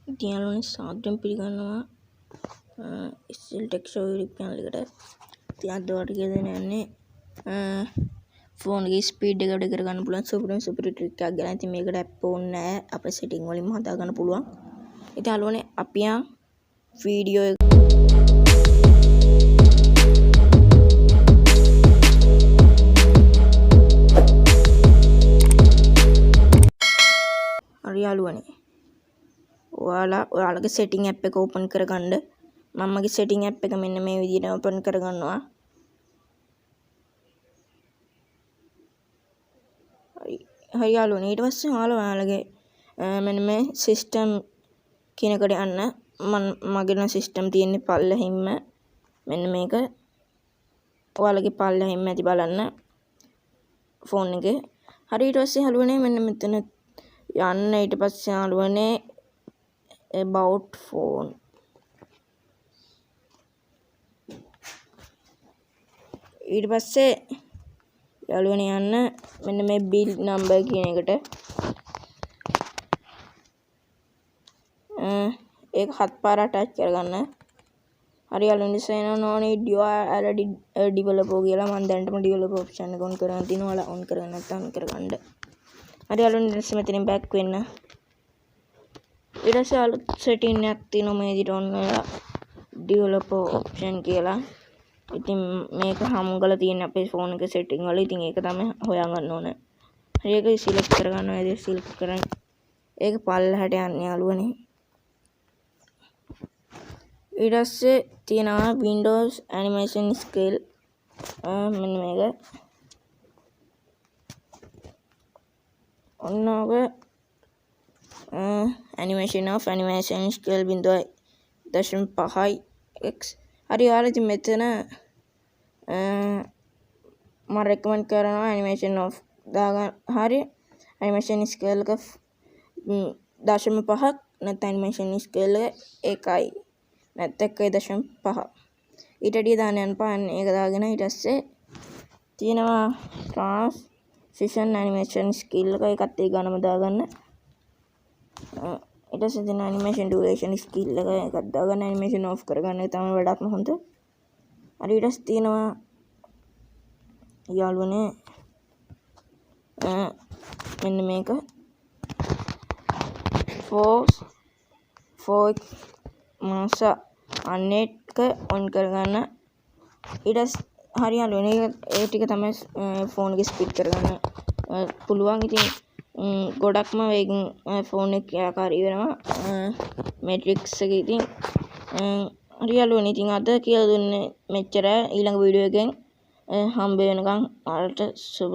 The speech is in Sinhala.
ඉතින් යාළුවනේ සාදරයෙන් පිළිගන්නවා Sltechshow YouTube channel එකට. ඉතින් අද ඔයාලට කියලා දෙන්න යන්නේ ෆෝන් එකේ ස්පීඩ් එක වැඩි කරගන්න පුළුවන් සුපිරි ට්‍රික් එකක් ගැන. ඉතින් මේකට ඇප් ඕනේ නැහැ. අපේ සෙටින් වලින්ම හදා ගන්න පුළුවන්. ඉතින් යාළුවනේ අපි යන් වීඩියෝ එක හරි යාළුවනේ ඔයාලගේ setting app එක open කරගන්න. මම මගේ setting app එක මෙන්න මේ විදිහට open කරගන්නවා. හරි යාළුවනේ ඊට පස්සේ ඔයාලගේ මෙන්න මේ system කියන එකට යන්න. මගේ නම් system තියෙන්නේ පල්ලෙහින්ම මෙන්න මේක. ඔයාලගේ පල්ලෙහින්ම ඇති බලන්න phone එකේ. හරි ඊට පස්සේ යාළුවනේ මෙන්න මෙතන යන්න. ඊට පස්සේ යාළුවනේ about phone ඊට පස්සේ යාළුවනේ යන්න මෙන්න මේ bill number කියන එකට. ඒක 7 පාර attach කරගන්න. හරි යාළුවනේ sign on it you are already a developer කියලා මම දැනටම developer option එක on කරගෙන තිනවා. ඔයාලා on කරගෙන නැත්නම් on කරගන්න. හරි යාළුවනේ ඊට මෙතනින් back වෙන්න. ඊට පස්සේ setting එකක් තියෙනවා මේ විදිහට on වෙලා developer option කියලා. ඉතින් මේක හමු කරලා තියෙන අපේ ෆෝන් එකේ setting වල. ඉතින් ඒක තමයි හොයාගන්න ඕන. හරි ඒක select කරගන්න. ඒක select කරන් ඒක පල්ලෙහාට යන්න යාළුවනේ. ඊට පස්සේ තියෙනවා Windows animation scale මෙන්න මේක. ඔන්න ඔබ animation scale 0.5 x. හරි ඔයාලා ඉතින් මෙතන මම recommend කරනවා animation off දාගන්න. හරි animation scale එක 0.5ක් නැත්නම් animation scale එක 1යි නැත්නම් 1.5. ඊට වැඩිය දාන්න යන්න පාන්න. ඒක දාගෙන ඊට පස්සේ තියෙනවා transition animation skill එක. ඒකත් ඒ ගණම දාගන්න. ඊට පස්සේ තියෙන animation duration skill එක. ඒකත් දාගන්න. animation off කරගන්න. ඒක තමයි වඩාත්ම හොඳ. හරි ඊට පස්සේ තියෙනවා යාළුවනේ මෙන්න මේක for මාස අනෙක on කරගන්න. ඊට හරි යාළුවනේ ඒ ටික තමයි ෆෝන් එක ස්පීඩ් කරගන්න පුළුවන්. ඉතින් ගොඩක්ම වේගෙන් ෆෝන් එක ක්‍රියාකාරී වෙනවා මැට්‍රික්ස් එකේ. ඉතින් හරි යාළුවනේ ඉතින් අද කියලා දුන්නේ මෙච්චර. ඊළඟ වීඩියෝ එකෙන් හම්බ වෙනකන් ඔයාලට සුබ